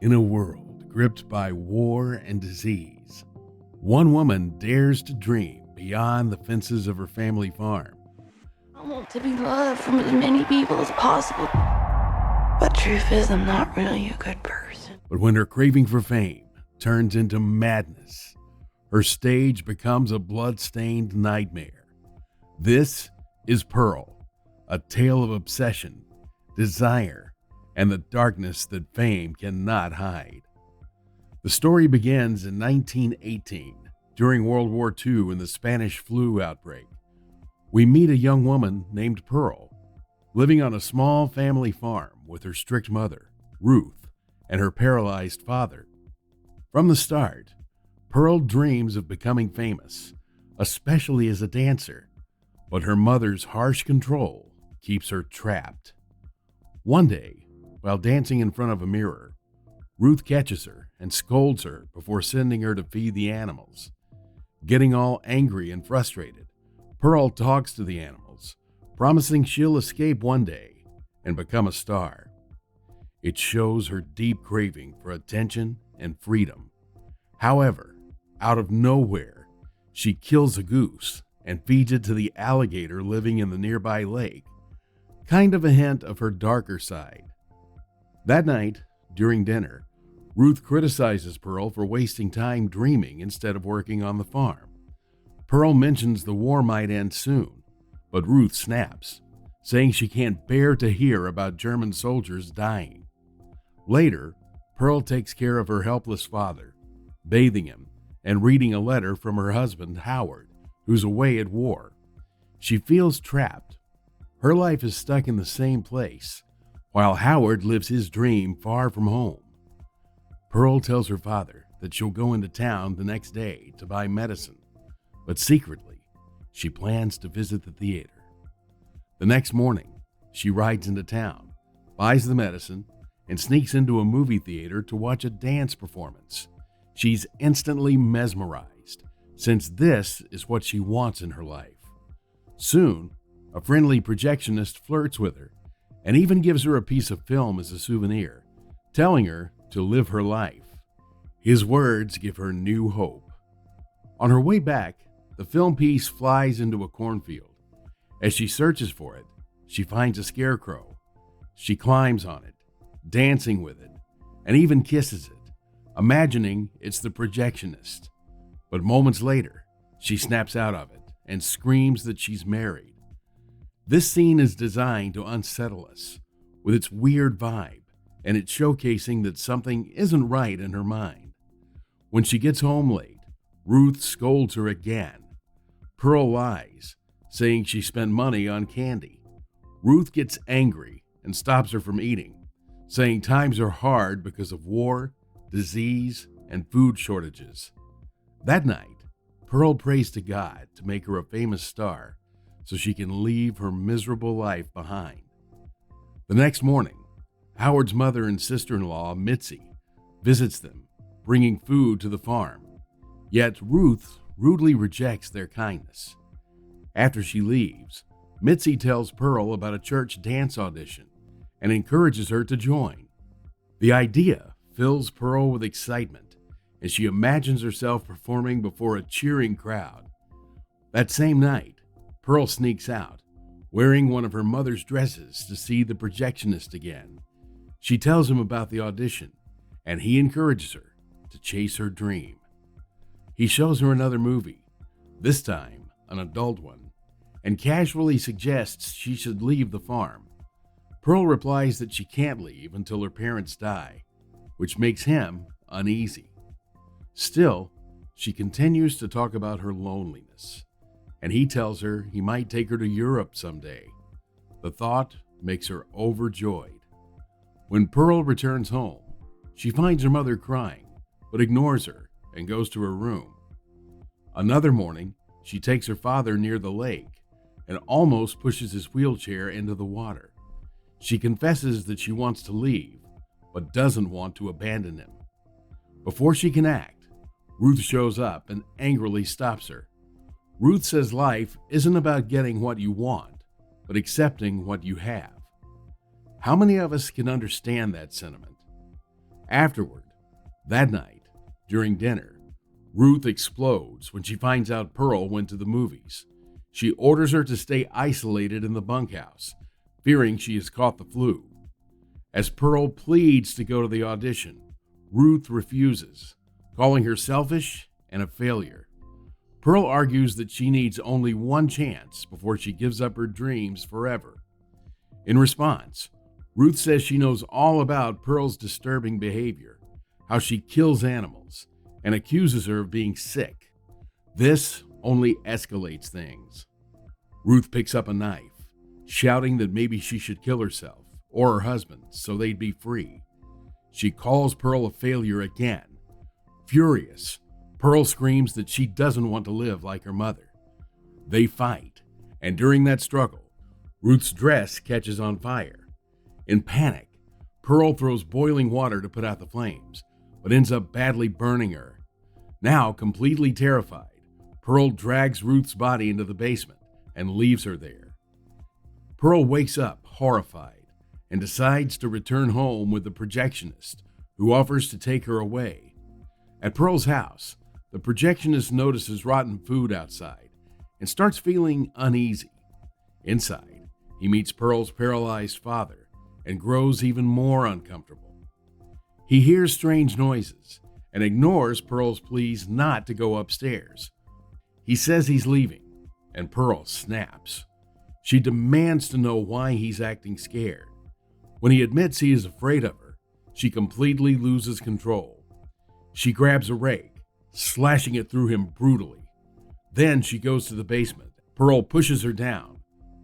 In a world gripped by war and disease, one woman dares to dream beyond the fences of her family farm. I want to be loved from as many people as possible. But truth is, I'm not really a good person. But when her craving for fame turns into madness, her stage becomes a blood-stained nightmare. This is Pearl, a tale of obsession, desire, and the darkness that fame cannot hide. The story begins in 1918, during World War II and the Spanish flu outbreak. We meet a young woman named Pearl, living on a small family farm with her strict mother, Ruth, and her paralyzed father. From the start, Pearl dreams of becoming famous, especially as a dancer, but her mother's harsh control keeps her trapped. One day, while dancing in front of a mirror, Ruth catches her and scolds her before sending her to feed the animals. Getting all angry and frustrated, Pearl talks to the animals, promising she'll escape one day and become a star. It shows her deep craving for attention and freedom. However, out of nowhere, she kills a goose and feeds it to the alligator living in the nearby lake, kind of a hint of her darker side. That night, during dinner, Ruth criticizes Pearl for wasting time dreaming instead of working on the farm. Pearl mentions the war might end soon, but Ruth snaps, saying she can't bear to hear about German soldiers dying. Later, Pearl takes care of her helpless father, bathing him and reading a letter from her husband, Howard, who's away at war. She feels trapped. Her life is stuck in the same place, while Howard lives his dream far from home. Pearl tells her father that she'll go into town the next day to buy medicine, but secretly, she plans to visit the theater. The next morning, she rides into town, buys the medicine, and sneaks into a movie theater to watch a dance performance. She's instantly mesmerized, since this is what she wants in her life. Soon, a friendly projectionist flirts with her and even gives her a piece of film as a souvenir, telling her to live her life. His words give her new hope. On her way back, the film piece flies into a cornfield. As she searches for it, she finds a scarecrow. She climbs on it, dancing with it, and even kisses it, imagining it's the projectionist. But moments later, she snaps out of it and screams that she's married. This scene is designed to unsettle us with its weird vibe, and it's showcasing that something isn't right in her mind. When she gets home late, Ruth scolds her again. Pearl lies, saying she spent money on candy. Ruth gets angry and stops her from eating, saying times are hard because of war, disease, and food shortages. That night, Pearl prays to God to make her a famous star so she can leave her miserable life behind. The next morning, Howard's mother and sister-in-law, Mitzi, visits them, bringing food to the farm. Yet Ruth rudely rejects their kindness. After she leaves, Mitzi tells Pearl about a church dance audition and encourages her to join. The idea fills Pearl with excitement, and she imagines herself performing before a cheering crowd. That same night, Pearl sneaks out, wearing one of her mother's dresses to see the projectionist again. She tells him about the audition, and he encourages her to chase her dream. He shows her another movie, this time an adult one, and casually suggests she should leave the farm. Pearl replies that she can't leave until her parents die, which makes him uneasy. Still, she continues to talk about her loneliness, and he tells her he might take her to Europe someday. The thought makes her overjoyed. When Pearl returns home, she finds her mother crying, but ignores her and goes to her room. Another morning, she takes her father near the lake and almost pushes his wheelchair into the water. She confesses that she wants to leave, but doesn't want to abandon him. Before she can act, Ruth shows up and angrily stops her. Ruth says life isn't about getting what you want, but accepting what you have. How many of us can understand that sentiment? Afterward, that night, during dinner, Ruth explodes when she finds out Pearl went to the movies. She orders her to stay isolated in the bunkhouse, fearing she has caught the flu. As Pearl pleads to go to the audition, Ruth refuses, calling her selfish and a failure. Pearl argues that she needs only one chance before she gives up her dreams forever. In response, Ruth says she knows all about Pearl's disturbing behavior, how she kills animals, and accuses her of being sick. This only escalates things. Ruth picks up a knife, shouting that maybe she should kill herself or her husband so they'd be free. She calls Pearl a failure again. Furious, Pearl screams that she doesn't want to live like her mother. They fight, and during that struggle, Ruth's dress catches on fire. In panic, Pearl throws boiling water to put out the flames, but ends up badly burning her. Now completely terrified, Pearl drags Ruth's body into the basement and leaves her there. Pearl wakes up horrified and decides to return home with the projectionist, who offers to take her away. At Pearl's house, the projectionist notices rotten food outside and starts feeling uneasy. Inside, he meets Pearl's paralyzed father and grows even more uncomfortable. He hears strange noises and ignores Pearl's pleas not to go upstairs. He says he's leaving, and Pearl snaps. She demands to know why he's acting scared. When he admits he is afraid of her, she completely loses control. She grabs a rake, slashing it through him brutally. Then she goes to the basement. Pearl pushes her down,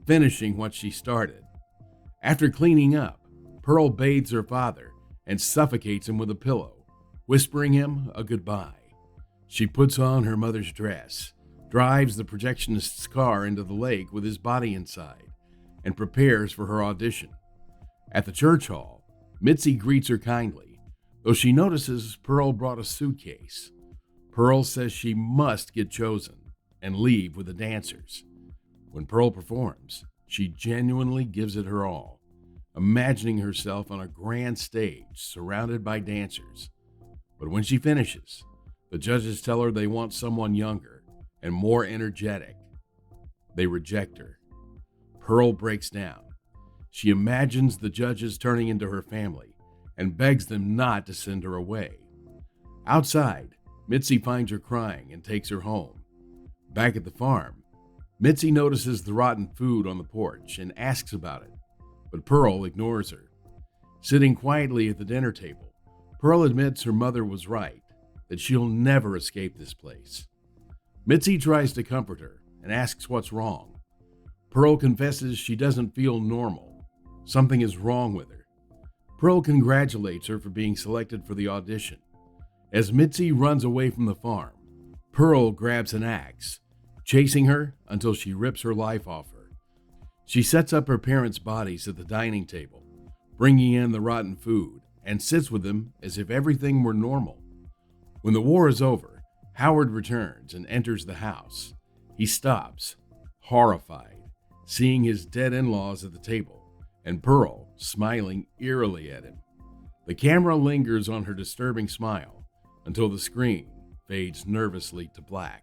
finishing what she started. After cleaning up, Pearl bathes her father and suffocates him with a pillow, whispering him a goodbye. She puts on her mother's dress, drives the projectionist's car into the lake with his body inside, and prepares for her audition. At the church hall, Mitzi greets her kindly, though she notices Pearl brought a suitcase. Pearl says she must get chosen and leave with the dancers. When Pearl performs, she genuinely gives it her all, imagining herself on a grand stage surrounded by dancers. But when she finishes, the judges tell her they want someone younger and more energetic. They reject her. Pearl breaks down. She imagines the judges turning into her family and begs them not to send her away. Outside, Mitzi finds her crying and takes her home. Back at the farm, Mitzi notices the rotten food on the porch and asks about it, but Pearl ignores her. Sitting quietly at the dinner table, Pearl admits her mother was right, that she'll never escape this place. Mitzi tries to comfort her and asks what's wrong. Pearl confesses she doesn't feel normal. Something is wrong with her. Pearl congratulates her for being selected for the audition. As Mitzi runs away from the farm, Pearl grabs an axe, chasing her until she rips her life off her. She sets up her parents' bodies at the dining table, bringing in the rotten food, and sits with them as if everything were normal. When the war is over, Howard returns and enters the house. He stops, horrified, seeing his dead in-laws at the table, and Pearl smiling eerily at him. The camera lingers on her disturbing smile until the screen fades nervously to black.